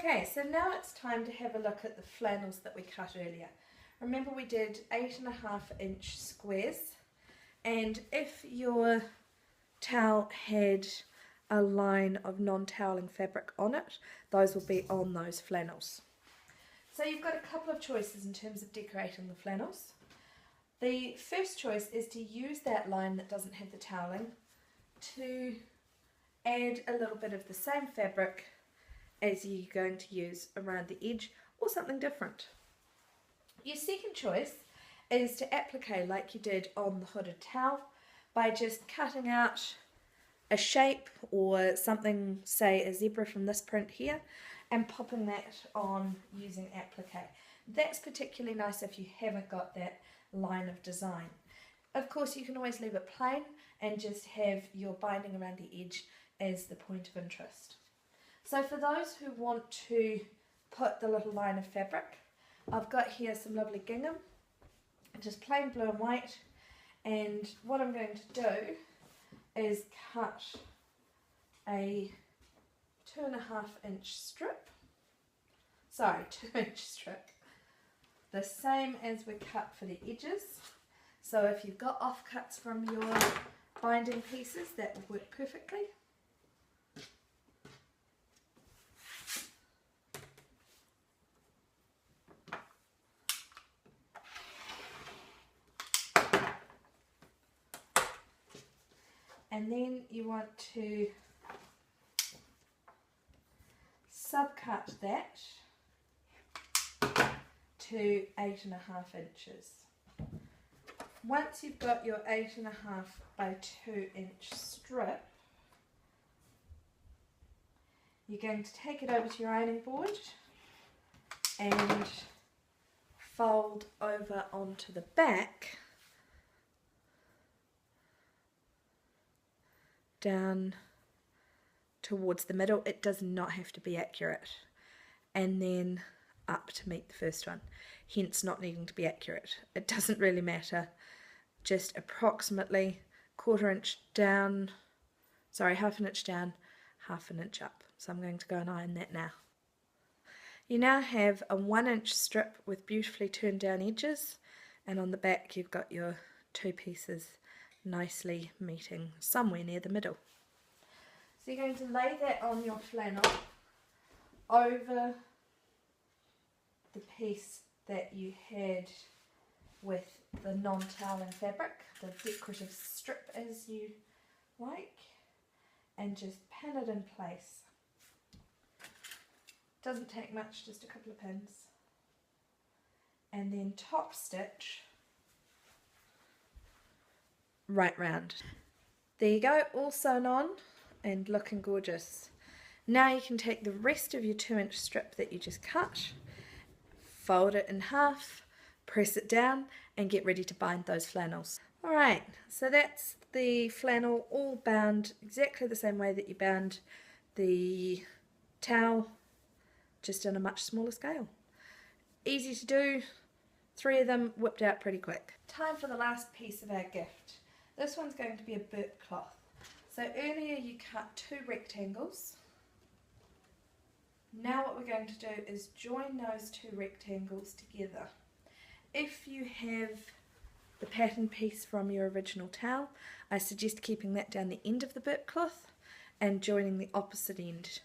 Okay, so now it's time to have a look at the flannels that we cut earlier. Remember we did 8.5-inch squares, and if your towel had a line of non-toweling fabric on it, those will be on those flannels. So you've got a couple of choices in terms of decorating the flannels. The first choice is to use that line that doesn't have the toweling to add a little bit of the same fabric as you're going to use around the edge, or something different. Your second choice is to applique like you did on the hooded towel by just cutting out a shape or something, say a zebra from this print here, and popping that on using applique. That's particularly nice if you haven't got that line of design. Of course, you can always leave it plain and just have your binding around the edge as the point of interest. So for those who want to put the little line of fabric, I've got here some lovely gingham, just plain blue and white, and what I'm going to do is cut a 2.5-inch strip, 2-inch strip, the same as we cut for the edges. So if you've got offcuts from your binding pieces, that will work perfectly. And then you want to subcut that to 8.5 inches. Once you've got your 8.5 by 2-inch strip, you're going to take it over to your ironing board and fold over onto the back down towards the middle. It does not have to be accurate, and then up to meet the first one, hence not needing to be accurate. It doesn't really matter, just approximately half an inch down, half an inch up. So I'm going to go and iron that now. You now have a 1-inch strip with beautifully turned down edges, and on the back you've got your two pieces nicely meeting somewhere near the middle. So you're going to lay that on your flannel over the piece that you had with the non-toweling fabric, the decorative strip as you like, and just pin it in place. Doesn't take much, just a couple of pins, and then top stitch right round. There you go, all sewn on and looking gorgeous. Now you can take the rest of your 2-inch strip that you just cut, fold it in half, press it down, and get ready to bind those flannels. Alright, so that's the flannel all bound exactly the same way that you bound the towel, just on a much smaller scale. Easy to do, 3 of them whipped out pretty quick. Time for the last piece of our gift. This one's going to be a burp cloth. So earlier you cut 2 rectangles. Now what we're going to do is join those 2 rectangles together. If you have the pattern piece from your original towel, I suggest keeping that down the end of the burp cloth and joining the opposite end.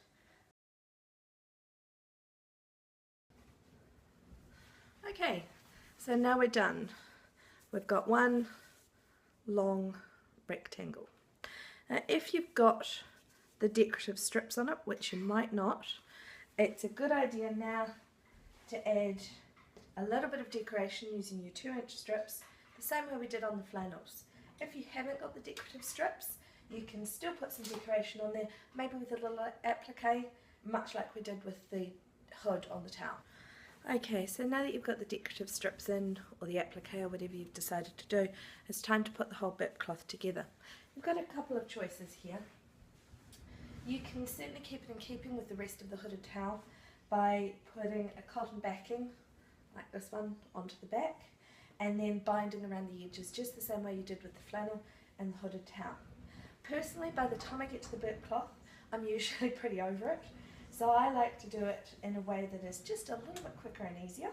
Okay, so now we're done. We've got one long rectangle. Now if you've got the decorative strips on it, which you might not, it's a good idea now to add a little bit of decoration using your 2-inch strips, the same way we did on the flannels. If you haven't got the decorative strips, you can still put some decoration on there, maybe with a little applique, much like we did with the hood on the towel. Okay, so now that you've got the decorative strips in, or the applique, or whatever you've decided to do, it's time to put the whole burp cloth together. You've got a couple of choices here. You can certainly keep it in keeping with the rest of the hooded towel by putting a cotton backing, like this one, onto the back, and then binding around the edges, just the same way you did with the flannel and the hooded towel. Personally, by the time I get to the burp cloth, I'm usually pretty over it, So I like to do it in a way that is just a little bit quicker and easier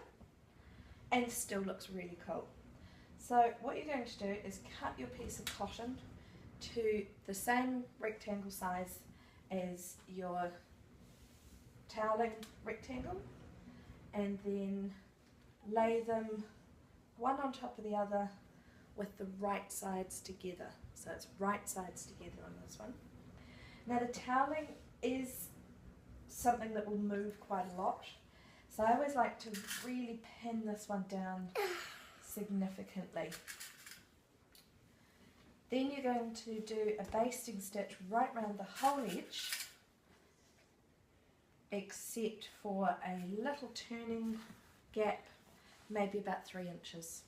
and still looks really cool. So what you're going to do is cut your piece of cotton to the same rectangle size as your toweling rectangle, and then lay them one on top of the other with the right sides together. So it's right sides together on this one. Now the toweling is something that will move quite a lot, so I always like to really pin this one down significantly. Then you're going to do a basting stitch right around the whole edge, except for a little turning gap, maybe about 3 inches.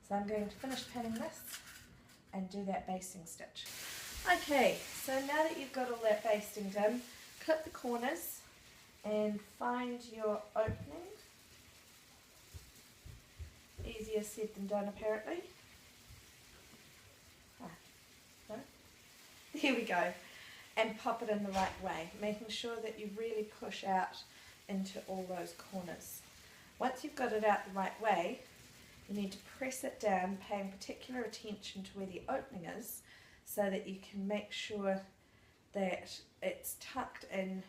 So I'm going to finish pinning this and do that basting stitch. Okay, so now that you've got all that basting done, clip the corners and find your opening. Easier said than done, apparently. No? There we go. And pop it in the right way, making sure that you really push out into all those corners. Once you've got it out the right way, you need to press it down, paying particular attention to where the opening is, so that you can make sure that it's tucked in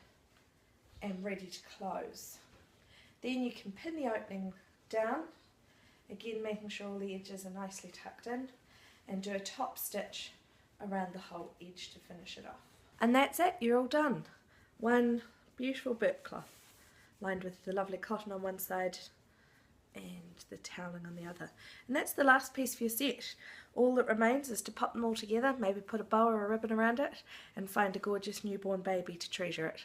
and ready to close. Then you can pin the opening down, again making sure all the edges are nicely tucked in, and do a top stitch around the whole edge to finish it off. And that's it, you're all done. One beautiful burp cloth, lined with the lovely cotton on one side and the toweling on the other. And that's the last piece for your set. All that remains is to pop them all together, maybe put a bow or a ribbon around it, and find a gorgeous newborn baby to treasure it.